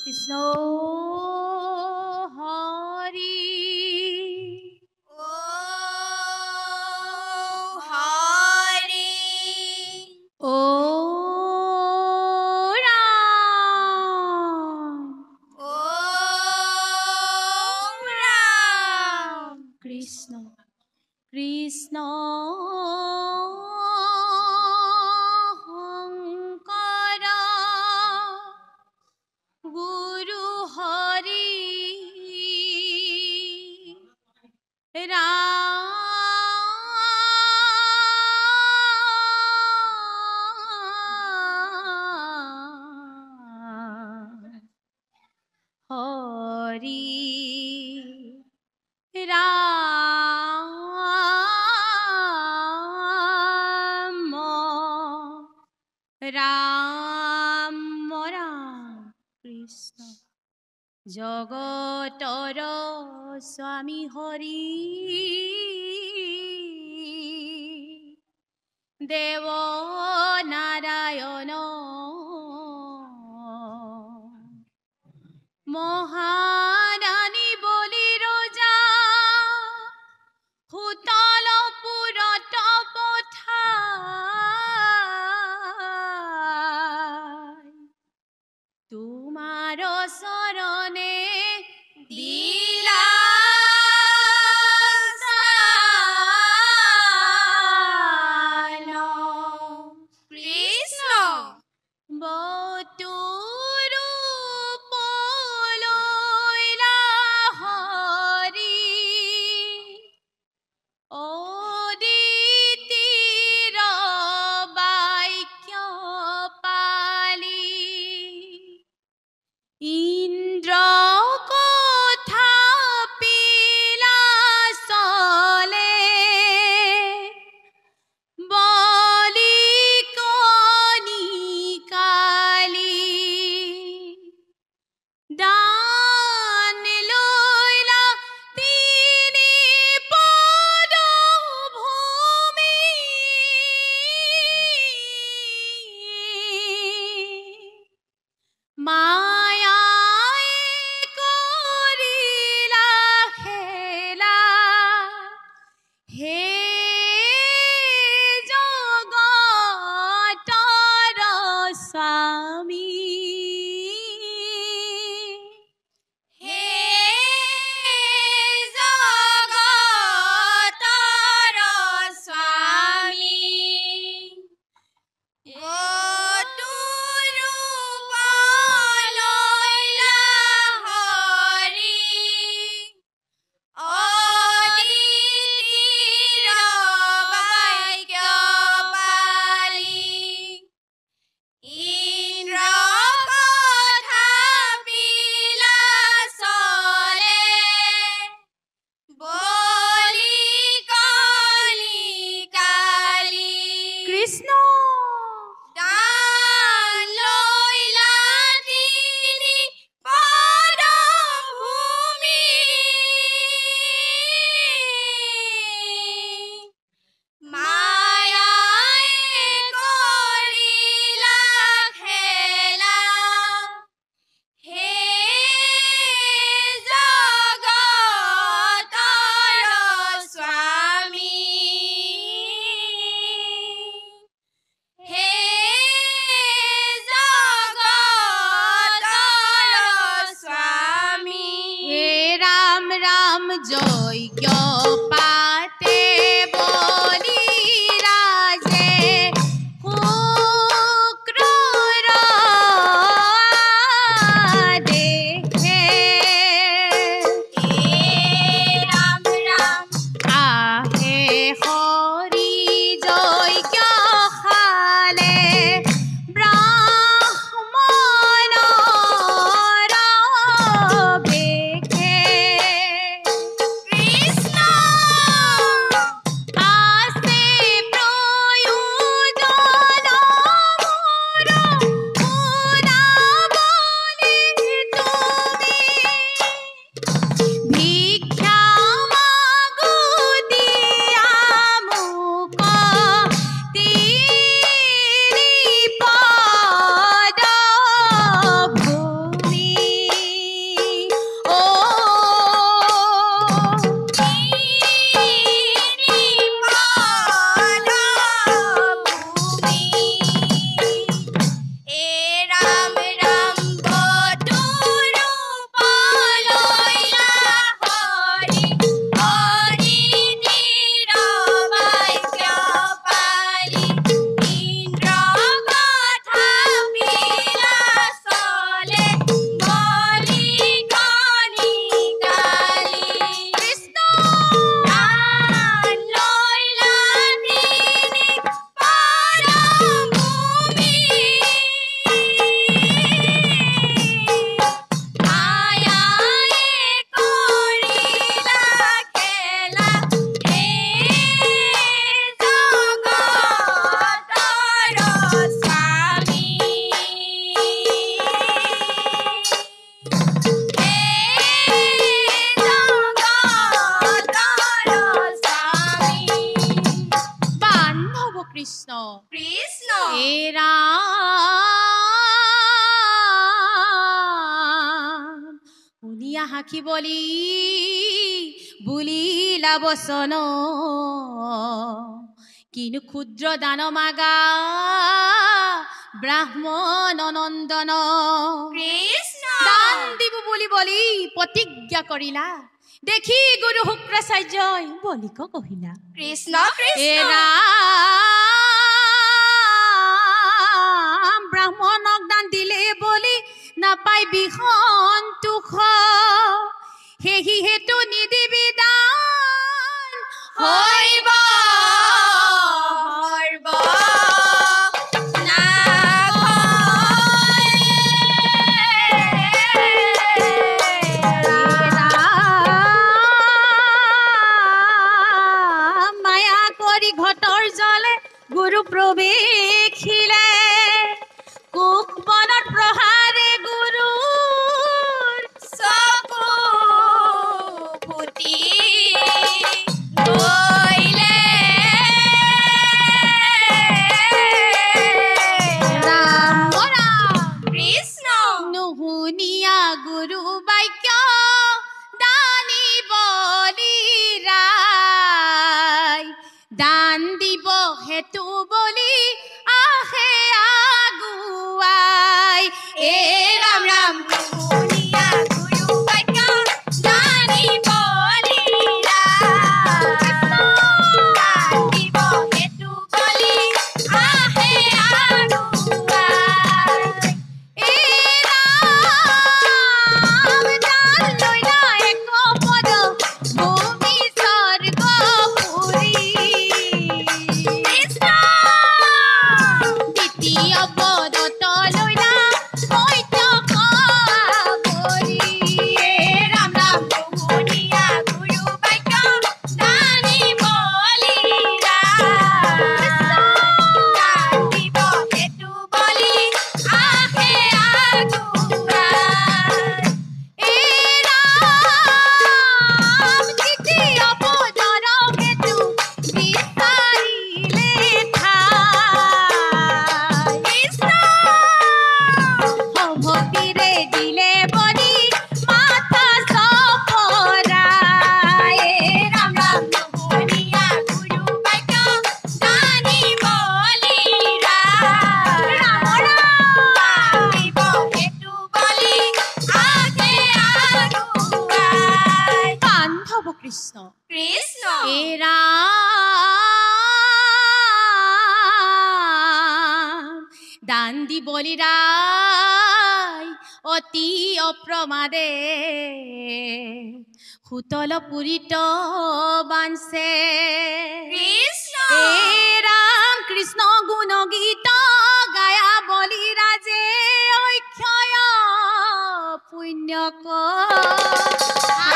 কৃষ্ণ হৰি ও ৰাম কৃষ্ণ কৃষ্ণ শংকৰ গুৰু হৰি হৰি ৰাম ৰাম ৰাম কৃষ্ণ জগতৰ স্বামী হৰি দেৱ নাৰায়ণ মহাৰাণী বলি ৰজা সুতলপুৰত পঠাই তোমাৰ চৰণে দিলা কৃষ্ণ বতুৰু পলৈলা হৰি অদিতিৰ বাক্য পালি ইন্দ্ৰ কথা পিলা চলে বলি কণিকালি দান লৈলা তিনি পদ ভূমি মায়াই কৰিলা খেলা হে জগতৰ স্বামী হে জগতৰ স্বামী বতুৰু পলৈলা হৰি অদিতিৰ বাক্য পালি ইন্দ্ৰ কথা পিলা চলে বলি কণিকালি কৃষ্ণ দান লৈলা তিনি পদ ভূমি মায়াই কৰিলা খেলা হে জগতৰ স্বামী হে জগতৰ স্বামী হে ৰাম ৰাম যজ্ঞ পাতে বলি ৰাজে শুক্ৰৰ দেখে ৰাম ৰাম আহে হৰি যজ্ঞ খালে ব্ৰাহ্মণৰ বেশে কৃষ্ণ হাঁহি বলি বুলিলা বচন কিনু ক্ষুদ্ৰ দান মাগা ব্ৰাহ্মণ নন্দন কৃষ্ণ দান দিব বুলি বলি প্ৰতিজ্ঞা কৰিলা দেখি গুৰু শুক্ৰাচাৰ্যই বলিক কহিলা কৃষ্ণ এ কৃষ্ণ ৰাম ব্ৰাহ্মণক দান দিলে বলি নাপাই বিসন্তোষ সেহি হেতু নিদিবি দান হৈব সৰ্ব মায়া কৰি ঘটৰ জলে গুৰু প্ৰৱেশিলে কুক বনত প্ৰহাৰে গুৰুৰ চকু ফুটি গৈলে ৰাম ৰাম কৃষ্ণ নুশুনিয়া গুৰু বাক্য দানি বলি ৰাই দান দিব হেতু বলি আহে আগুৱাই এ ৰাম ৰাম শুনিয়া গুৰু বাক্য জানি বলি দিব হেতু বলি আহে আগুৱাই এই ৰাম দান লৈলা এক পদ ভূমি স্বৰ্গ পুৰী কৃষ্ণ দ্বিতীয় পদত লৈলা মৈত্য কৰি ৰাম ৰাম শুনিয়া গুৰু বাক্য জানি বলি দিব হেতু বলি আহে আগুৱাই এই ৰাম দ্বিতীয় পদৰ হেতু বিচাৰিলে ঠাই কৃষ্ণ ভক্তিৰে দিলে বলি মাথা চপৰাই ৰাম ৰাম শুনিয়া গুৰু বাক্য জানি বলি দিব হেতু বলি আহে আগুৱাই বান্ধৱ কৃষ্ণ কৃষ্ণ এ ৰাম দান দি বলি ৰাই অতি অপ্ৰমাদে সুতল পুৰিত বাঞ্চে কৃষ্ণ এ ৰাম কৃষ্ণ গুণ গীত গায়া বলি ৰাজে অক্ষয় পুণ্যক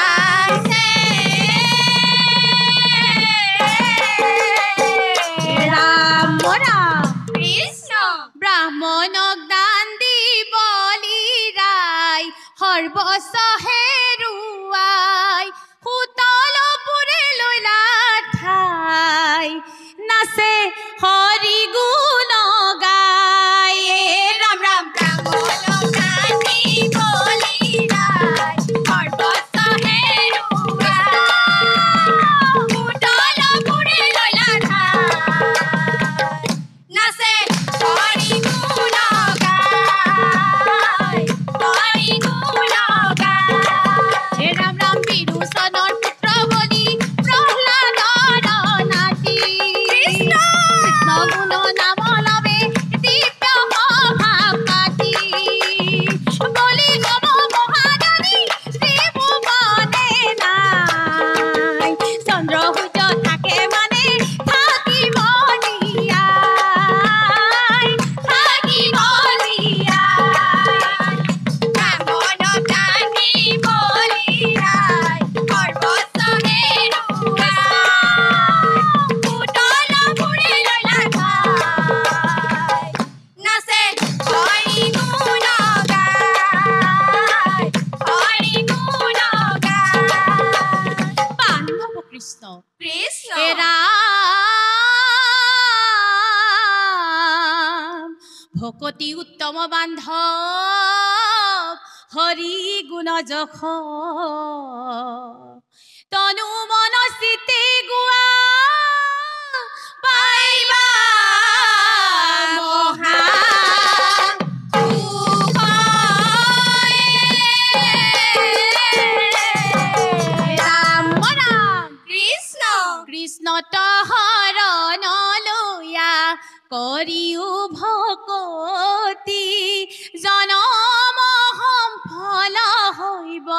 আছে ৰাম ৰাম কৃষ্ণ ব্ৰাহ্মণক দান দি বলি ৰাই সৰ্বস্ব হেৰুৱাই সুতল পুৰে লৈলা ঠাই নাচে হৰি গুণ গাই ৰাম ৰাম ব্ৰাহ্মণক জানি বলি সৰ্বস্ব হেৰুৱাই উতল পুৰে লৈলা ঠাই নাচে হৰি গুণ গায় হৰি গুণ গায় ৰাম ৰাম বিৰোচনৰ পুত্ৰ বলি প্ৰহ্লাদৰ নাতি কৃষ্ণ কৃষ্ণ গুণ নাম লবে দিব্য সভা পাতি বলি গম মহাদানী ত্ৰিভুৱনে নাই চন্দ্ৰ সূৰ্য থাকে মানে থাকিব দিয়াই থাকিব দিয়াই ব্ৰাহ্মণক জানি বলি সৰ্বস্ব হেৰুৱাই উতল পুৰে লৈলা ঠাই নাচে হৰি গুণ গায় হৰি গুণ গায় বান্ধৱ কৃষ্ণ কৃষ্ণ হে ৰাম ভকতি উত্তম বান্ধৱ হৰি গুণ যশ তনু মন চিতে গোৱা পাইবা মহা ৰাম ৰাম কৃষ্ণ কৃষ্ণ তহৰণ লয়া কৰিও ভকতি জনম সম্ফল হৈব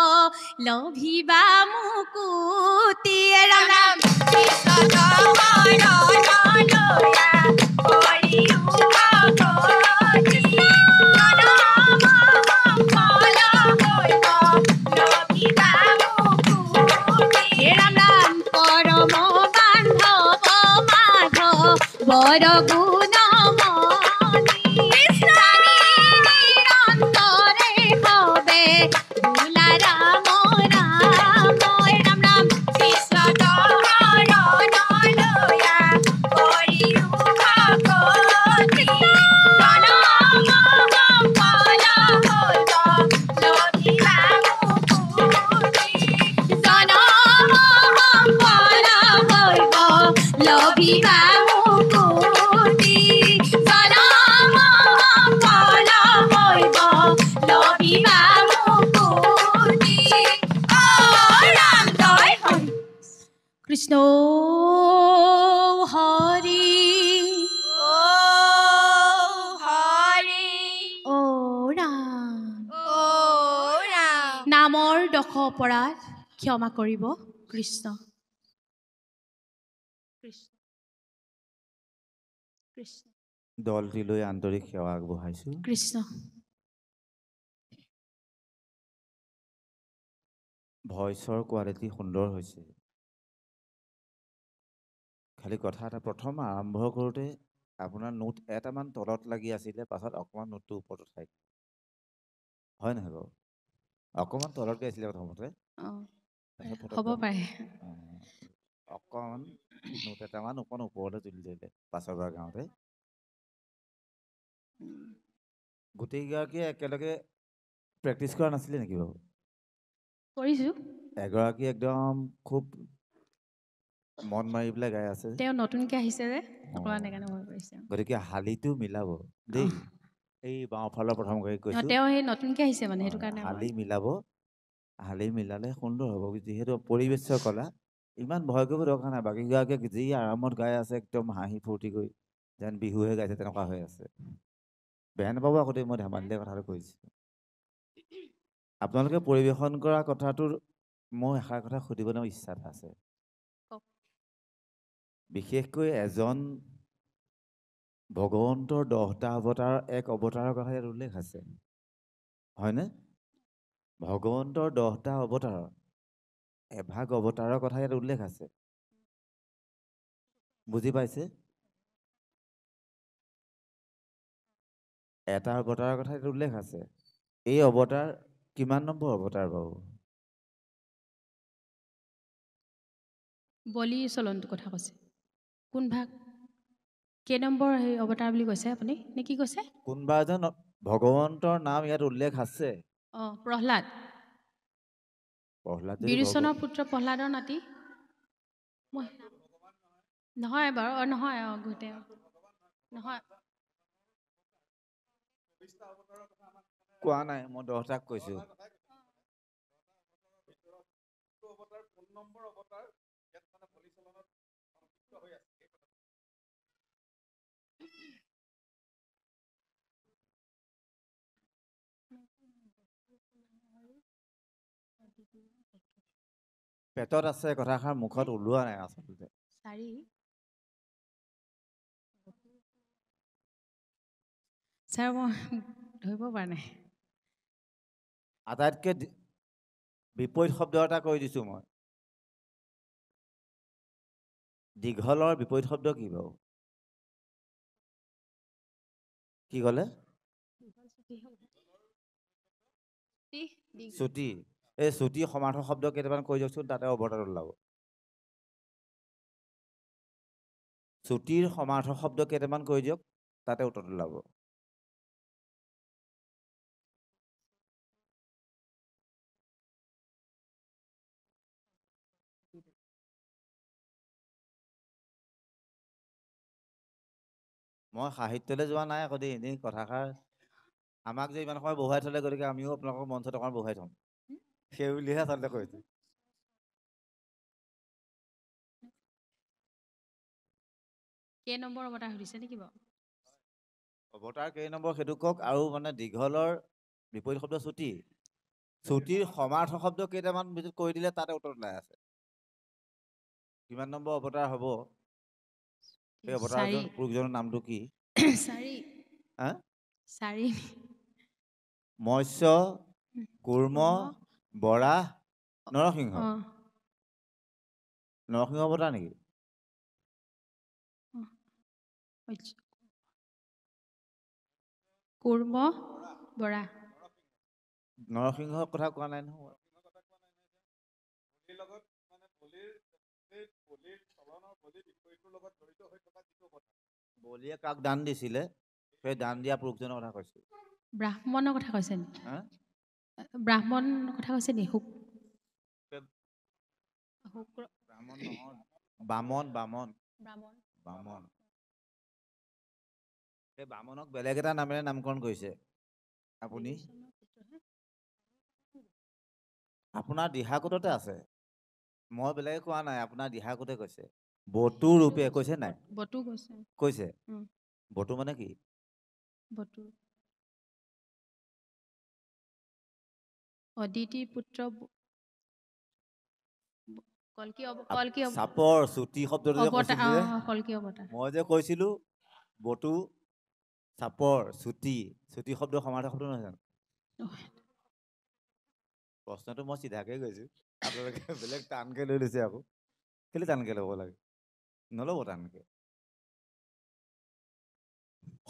লভিবা মুকুতি ৰাম ৰাম কৃষ্ণ তহৰণ লয়া কৰিও ভকতি জনম সম্ফল হৈব লভিবা মুকুতি ৰাম ৰাম পৰম বান্ধৱ মাধৱ বৰ গুণমণি জানি নিৰন্তৰে হবে ভোলা ৰাম ৰাম ৰাম ৰাম কৃষ্ণ তহৰণ লয়া কৰিও ভকতি জনম সম্ফল হৈব লভিবা মুকুতি জনম সম্ফল হৈব লভিবা মুকুতি জনম সম্ফল হৈব লভিবা মুকুতি অ ৰাম তই হৰি কৃষ্ণ হৰি ও হৰি ও ৰাম ও ৰাম নামৰ দশ অপৰাধ ক্ষমা কৰিব কৃষ্ণ কৃষ্ণ কৃষ্ণ দলটিলৈ আন্তৰিক সেৱা আগবঢ়াইছোঁ। কৃষ্ণ ভইচৰ কোৱালিটি সুন্দৰ হৈছে। খালি কথা এটা প্ৰথম আৰম্ভ কৰোঁতে আপোনাৰ নোট এটামান তলত লাগি আছিলে, পাছত অকণমান নোটটো ওপৰত উঠাই দিলে। হয় নহয় বাৰু? অকণমান তলতকৈ আছিলে প্ৰথমতে, অঁ তাৰপিছত হ'ব পাৰে অকণমান নোট এটামান অকণ ওপৰলৈ তুলি দিলে পাছৰবাৰ গাওঁতে। গোটেইগৰাকীয়ে একেলগে প্ৰেক্টিছ কৰা নাছিলে নেকি বাৰু? কৰিছোঁ এগৰাকী একদম খুব মন মাৰি পেলাই গাই আছে, তেওঁ নতুনকৈ আহিছে যে অকণমান সেইকাৰণে হৈ পৰিছে গতিকে হালিটো মিলাব দেই। এই বাওঁফালৰ প্ৰথমগৰাকী কৈছোঁ, তেওঁ সেই নতুনকৈ আহিছে মানে সেইটো কাৰণে হালি মিলাব। হালি মিলালে সুন্দৰ হ'ব, যিহেতু পৰিৱেশৰ কলা। ইমান ভয় কৰিব দৰকাৰ নাই। বাকীগৰাকীয়ে যি আৰামত গাই আছে, একদম হাঁহি ফূৰ্তি কৰি যেন বিহুহে গাইছে তেনেকুৱা হৈ আছে। বেয়া নাপাব আগতে মই ধেমালিতে কথাটো কৈছোঁ। আপোনালোকে পৰিৱেশন কৰা কথাটোৰ মোৰ এষাৰ কথা সুধিবলৈ ইচ্ছা এটা আছে। কওক। বিশেষকৈ এজন ভগৱন্তৰ 10টা অৱতাৰ, এক অৱতাৰৰ কথা ইয়াত উল্লেখ আছে, হয়নে? ভগৱন্তৰ 10টা অৱতাৰৰ এভাগ অৱতাৰৰ কথা ইয়াত উল্লেখ আছে, বুজি পাইছে? এটা অৱতাৰৰ কথা ইয়াত উল্লেখ আছে। এই অৱতাৰ কিমান নম্বৰ অৱতাৰ বাৰু? বলি চলনটোৰ কথা কৈছে। কোন ভাগ কেই নম্বৰ সেই অৱতাৰ বুলি কৈছে আপুনি নে কি কৈছে? কোনোবা এজন ভগৱন্তৰ নাম ইয়াত উল্লেখ আছে। অঁ প্ৰহ্লাদ, প্ৰহ্লাদ যদি বিৰোচনৰ পুত্ৰ প্ৰহ্লাদৰ নাতি। নহয় বাৰু, নহয় গোটেই নহয়। কোৱা নাই, মই 10টাক কৈছোঁ। পেটত আছে, কথাষাৰ মুখত ওলোৱা নাই আচলতে। চাৰি ছাৰ মই ধৰিব পৰা নাই। আটাইতকৈ বিপৰীত শব্দ এটা কৈ দিছোঁ মই। দীঘলৰ বিপৰীত শব্দ কি বাৰু? কি ক'লে? চুটি। এই চুটি সমাৰ্থক শব্দ কেইটামান কৈ দিয়কচোন, তাতে অৱতাৰ ওলাব। চুটিৰ সমাৰ্থক শব্দ কেইটামান কৈ দিয়ক, তাতে উত্তৰ ওলাব। মই সাহিত্যলৈ যোৱা নাই আকৌ দেই, এনেই কথাষাৰ আমাক যে ইমান সময় বহুৱাই থলে, গতিকে আমিও আপোনালোকৰ মঞ্চত অকণমান বহুৱাই থ'ম সেই বুলিহে আচলতে কৈছো। কেই নম্বৰ অৱতাৰ সুধিছে নেকি বাৰু? অৱতাৰ কেই নম্বৰ সেইটো কওক, আৰু মানে দীঘলৰ বিপৰীত শব্দ চুটি, চুটিৰ সমাৰ্থ শব্দ কেইটামান ভিতৰত কৈ দিলে তাতে উত্তৰ ওলাই আছে। কিমান নম্বৰ অৱতাৰ হ'ব, সেই অৱতাৰজন পুৰুষজনৰ নামটো কি? চাৰি হা? চাৰি মৎস্য, কুৰ্ম, বৰাহ, নৰসিংহ। নৰসিংহ অৱতাৰ নেকি? কুৰ্ম বৰা। নৰসিংহৰ কথা কোৱা নাই নহয়। বলিয়ে কাক দান দিছিলে, সেই দান দিয়া পুৰুষজনৰ কথা কৈছো। ব্ৰাহ্মণৰ কথা কৈছে নি? হা? ব্ৰাহ্মণৰ কথা কৈছে নি? ব্ৰাহ্মণ নহয়, বামন বামন ব্ৰাহ্মণ। বামন। সেই বামনক বেলেগ এটা নামেৰে নামকৰণ কৰিছে আপুনি। আপোনাৰ দিহাকোটতে আছে, মই বেলেগে কোৱা নাই, আপোনাৰ দিহাকোটে কৈছে। বটু ৰূপে কৈছে নাই? বটু কৈছে। কৈছে। বটু মানে কি? বটু অদিতিৰ পুত্ৰ কল্কি চাপৰ চুটি শব্দটো যে কৈছিলো যে, কল্কি অৱতাৰ। মই যে কৈছিলো বটু চাপৰ চুটি, চুটি শব্দ সমাৰ্থক শব্দ নহয় জানো? প্ৰশ্নটো মই চিধাকে কৈছো, আপোনালোকে বেলেগ টানকে লৈ লৈছে আকৌ। কেলে টানকে ল'ব লাগে? নল'ব টানকে।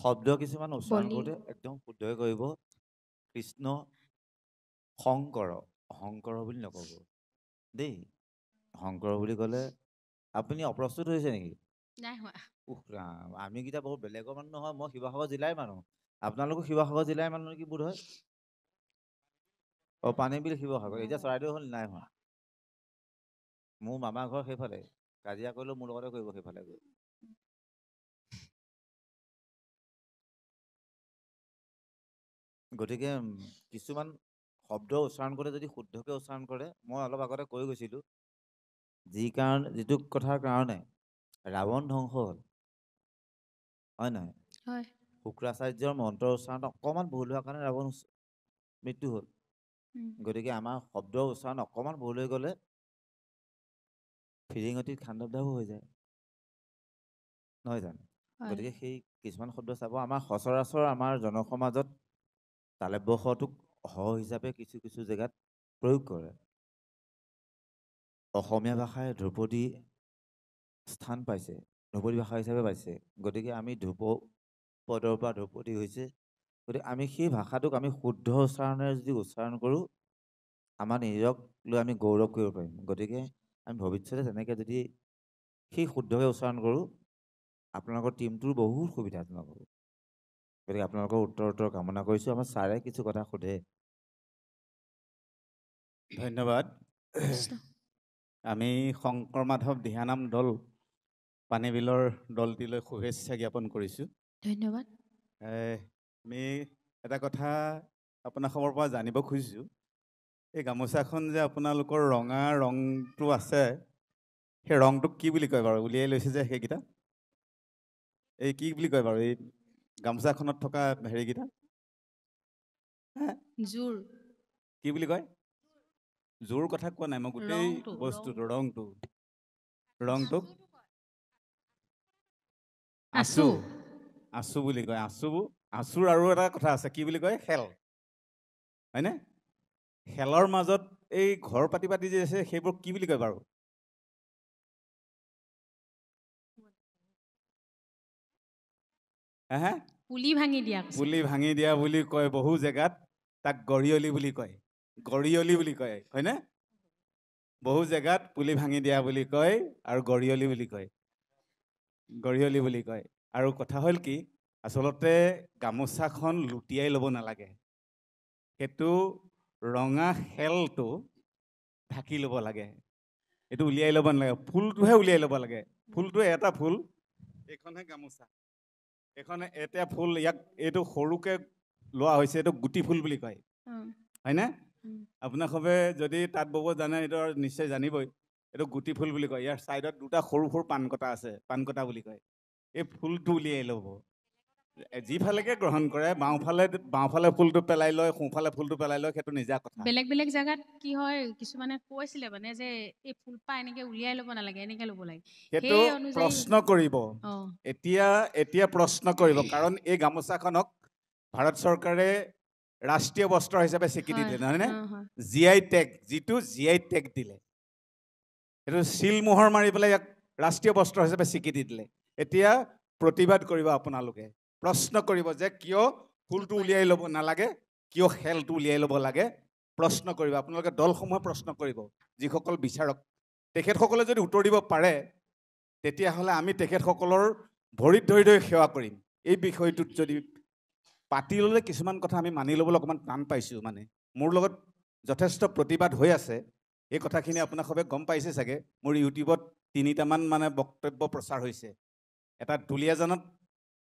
শব্দ কিছুমান উচ্চাৰণ কৰোঁতে একদম শুদ্ধই কৰিব। কৃষ্ণ শংকৰ, শংকৰ বুলি নক'ব দেই। শংকৰ বুলি ক'লে আপুনি অপ্ৰস্তুত হৈছে নেকি? নাই হোৱা। আমি কেইটা বহুত বেলেগৰ মানুহ নহয়, মই শিৱসাগৰ জিলাৰ মানুহ, আপোনালোকো শিৱসাগৰ জিলাৰ মানুহ নেকি বোধ হয়। পানীবিল শিৱসাগৰ, এতিয়া চৰাইদেউ হ'ল নাই হোৱা। মোৰ মামাৰ ঘৰ সেইফালে, কাজিয়া কৰিলেও মোৰ লগতে কৰিব সেইফালে গৈ। গতিকে কিছুমান শব্দ উচ্চাৰণ কৰোঁতে যদি শুদ্ধকৈ উচ্চাৰণ কৰে, মই অলপ আগতে কৈ গৈছিলোঁ, যিটো কথাৰ কাৰণে ৰাৱণ ধ্বংস হ'ল, হয় নহয়? হয়। শুক্ৰাচাৰ্যৰ মন্ত্ৰৰ উচ্চাৰণ অকণমান ভুল হোৱাৰ কাৰণে ৰাৱণ মৃত্যু হ'ল। গতিকে আমাৰ শব্দ উচ্চাৰণ অকণমান ভুল হৈ গ'লে ফিৰিঙতিত খাণ্ডৱদাহো হৈ যায়, নহয় জানো? গতিকে সেই কিছুমান শব্দ চাব, আমাৰ সচৰাচৰ আমাৰ জনসমাজত তালব্যশটোক হ হিচাপে কিছু কিছু জেগাত প্ৰয়োগ কৰে। অসমীয়া ভাষাই ধ্ৰুপদী স্থান পাইছে, ধ্ৰুপদী ভাষা হিচাপে পাইছে। গতিকে আমি ধ্ৰুপদৰ পৰা ধ্ৰুপদী হৈছে, গতিকে আমি সেই ভাষাটোক আমি শুদ্ধ উচ্চাৰণেৰে যদি উচ্চাৰণ কৰোঁ, আমাৰ নিজক লৈ আমি গৌৰৱ কৰিব পাৰিম। গতিকে আমি ভৱিষ্যতে তেনেকৈ যদি সেই শুদ্ধকৈ উচ্চাৰণ কৰোঁ, আপোনালোকৰ টীমটোৰ বহুত সুবিধাজনক হ'ব। গতিকে আপোনালোকৰ উত্তৰ কামনা কৰিছোঁ। আমাৰ ছাৰে কিছু কথা সোধে। ধন্যবাদ। আমি শংকৰ মাধৱ দিহানাম দল পানীবিলৰ দলটিলৈ শুভেচ্ছা জ্ঞাপন কৰিছোঁ। ধন্যবাদ। আমি এটা কথা আপোনালোকৰ পৰা জানিব খুজিছোঁ, এই গামোচাখন যে আপোনালোকৰ ৰঙা ৰংটো আছে, সেই ৰংটোক কি বুলি কয় বাৰু? উলিয়াই লৈছে যে সেইকেইটা, এই কি বুলি কয় বাৰু এই গামোচাখনত থকা হেৰিকেইটা? জোৰ। কি বুলি কয়? জোৰ কথা কোৱা নাই, মই গোটেই বস্তুটো ৰংটোক আঁচু, আঁচু বুলি কয়। আঁচুৰ আৰু এটা কথা আছে, কি বুলি কয়? খেল, হয়নে? খেলৰ মাজত এই ঘৰ পাতি পাতি যে আছে, সেইবোৰ কি বুলি কয় বাৰু? পুলি ভাঙি দিয়া। পুলি ভাঙি দিয়া বুলি কয়, বহু জেগাত তাক গৰিয়লি বুলি কয়। গৰিয়লি বুলি কয়, হয়নে? বহু জেগাত পুলি ভাঙি দিয়া বুলি কয় আৰু গৰিয়লি বুলি কয়। গৰিয়লি বুলি কয়। আৰু কথা হ'ল কি, আচলতে গামোচাখন লুটিয়াই ল'ব নালাগে, সেইটো ৰঙা খেলটো ঢাকি ল'ব লাগে, এইটো উলিয়াই ল'ব নালাগে, ফুলটোহে উলিয়াই ল'ব লাগে। ফুলটো এটা ফুল, এইখনহে গামোচা। এখন এতিয়া ফুল ইয়াক এইটো সৰুকে লোৱা হৈছে, এইটো গুটি ফুল বুলি কয়, হয়নে? আপোনালোকে যদি তাঁত বব জানে এইটো নিশ্চয় জানিবই, এইটো গুটি ফুল বুলি কয়। ইয়াৰ ছাইডত দুটা সৰু সৰু পাণকটা আছে, পাণকটা বুলি কয়। এই ফুলটো উলিয়াই ল'ব, যিফালেকে গ্ৰহণ কৰে, বাওঁফালে ফুলটো পেলাই লয়, সোঁফালে ফুলটো পেলাই লয়, সেইটো নিজা কথা। বেলেগ বেলেগ জাগাত কি হয়, কিছুমানে কৈছিলে মানে যে এই ফুলপাহ এনেকে উলিয়াই ল'ব নালাগে, এনেকে ল'ব লাগে। সেইটো সেই অনুযায়ী প্ৰশ্ন কৰিব, এতিয়া প্ৰশ্ন কৰিব, কাৰণ এই গামোচাখনক ভাৰত চৰকাৰে ৰাষ্ট্ৰীয় বস্ত্ৰ হিচাপে স্বীকৃতি দিলে, নহয়নে? GI টেগ, যিটো GI টেগ দিলে, সেইটো চিলমোহৰ মাৰি পেলাই ইয়াক ৰাষ্ট্ৰীয় বস্ত্ৰ হিচাপে স্বীকৃতি দিলে। এতিয়া প্ৰতিবাদ কৰিব আপোনালোকে, প্ৰশ্ন কৰিব যে কিয় ফুলটো উলিয়াই ল'ব নালাগে, কিয় খেলটো উলিয়াই ল'ব লাগে, প্ৰশ্ন কৰিব। আপোনালোকে দলসমূহে প্ৰশ্ন কৰিব, যিসকল বিচাৰক। তেখেতসকলে যদি উত্তৰ দিব পাৰে, তেতিয়াহ'লে আমি তেখেতসকলৰ ভৰিত ধৰি ধৰি সেৱা কৰিম। এই বিষয়টোত যদি পাতি ল'লে কিছুমান কথা আমি মানি ল'বলৈ অকণমান টান পাইছোঁ। মানে মোৰ লগত যথেষ্ট প্ৰতিবাদ হৈ আছে, এই কথাখিনি আপোনালোকে গম পাইছে চাগে। মোৰ ইউটিউবত 3টামান মানে বক্তব্য প্ৰচাৰ হৈছে। এটা দুলীয়াজানত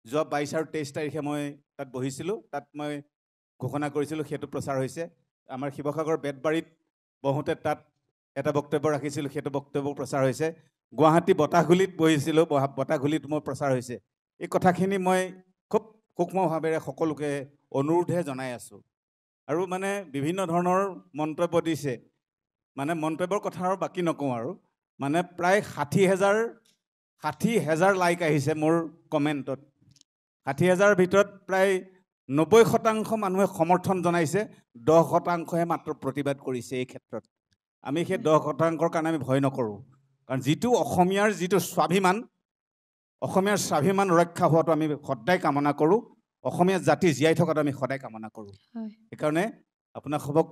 যোৱা 22 আৰু 23 তাৰিখে মই তাত বহিছিলোঁ, তাত মই ঘোষণা কৰিছিলোঁ, সেইটো প্ৰচাৰ হৈছে। আমাৰ শিৱসাগৰ বেতবাৰীত বহুতে তাত এটা বক্তব্য ৰাখিছিলোঁ, সেইটো বক্তব্য প্ৰচাৰ হৈছে। গুৱাহাটী বতাহগুলিত বহিছিলোঁ, বতাহগুলিত মোৰ প্ৰচাৰ হৈছে। এই কথাখিনি মই খুব সূক্ষ্মভাৱেৰে সকলোকে অনুৰোধহে জনাই আছোঁ। আৰু মানে বিভিন্ন ধৰণৰ মন্তব্য দিছে, মানে মন্তব্যৰ কথা আৰু বাকী নকওঁ আৰু। মানে প্ৰায় 60,000 লাইক আহিছে মোৰ কমেণ্টত। 60,000ৰ ভিতৰত প্ৰায় 90% মানুহে সমৰ্থন জনাইছে, 10%হে মাত্ৰ প্ৰতিবাদ কৰিছে। এই ক্ষেত্ৰত আমি সেই 10%ৰ কাৰণে আমি ভয় নকৰোঁ, কাৰণ যিটো অসমীয়াৰ যিটো স্বাভিমান, অসমীয়াৰ স্বাভিমান ৰক্ষা হোৱাটো আমি সদায় কামনা কৰোঁ, অসমীয়া জাতি জীয়াই থকাটো আমি সদায় কামনা কৰোঁ। সেইকাৰণে আপোনালোকক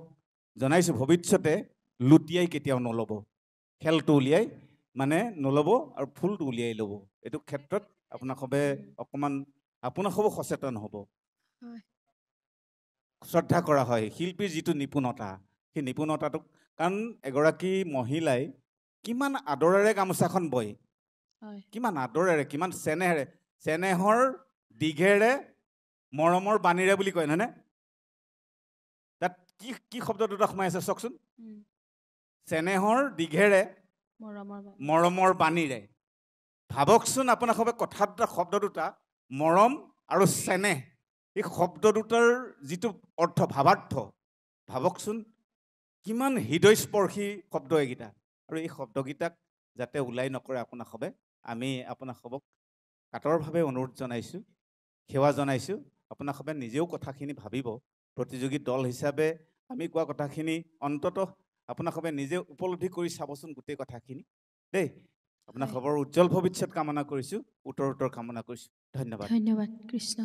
জনাইছোঁ, ভৱিষ্যতে লুটিয়াই কেতিয়াও নল'ব, খেলটো উলিয়াই মানে নল'ব আৰু ফুলটো উলিয়াই ল'ব। এইটো ক্ষেত্ৰত আপোনালোকে অকণমান আপোনালোকো সচেতন হ'ব। শ্ৰদ্ধা কৰা হয় শিল্পীৰ যিটো নিপুণতা, সেই নিপুণতাটোক, কাৰণ এগৰাকী মহিলাই কিমান আদৰেৰে গামোচাখন বয়, কিমান আদৰেৰে, কিমান চেনেহৰ দীঘেৰে মৰমৰ বাণীৰে বুলি কয়, নহয়নে? তাত কি শব্দ দুটা সোমাই আছে চাওকচোন। চেনেহৰ দীঘেৰে মৰমৰ বাণীৰে। ভাবকচোন আপোনালোকে কথা দুটা, শব্দ দুটা, মৰম আৰু চেনেহ, এই শব্দ দুটাৰ যিটো অৰ্থ, ভাৱাৰ্থ, ভাবকচোন কিমান হৃদয়স্পৰ্শী শব্দ এইকেইটা। আৰু এই শব্দকেইটাক যাতে ওলাই নকৰে আপোনালোকে, আমি আপোনালোকক কাতৰভাৱে অনুৰোধ জনাইছোঁ, সেৱা জনাইছোঁ। আপোনালোকে নিজেও কথাখিনি ভাবিব, প্ৰতিযোগী দল হিচাপে আমি কোৱা কথাখিনি অন্ততঃ আপোনালোকে নিজে উপলব্ধি কৰি চাবচোন গোটেই কথাখিনি দেই। আপোনালোকৰ উজ্জ্বল ভৱিষ্যত কামনা কৰিছোঁ, উত্তৰ কামনা কৰিছোঁ। ধন্যবাদ। ধন্যবাদ কৃষ্ণ।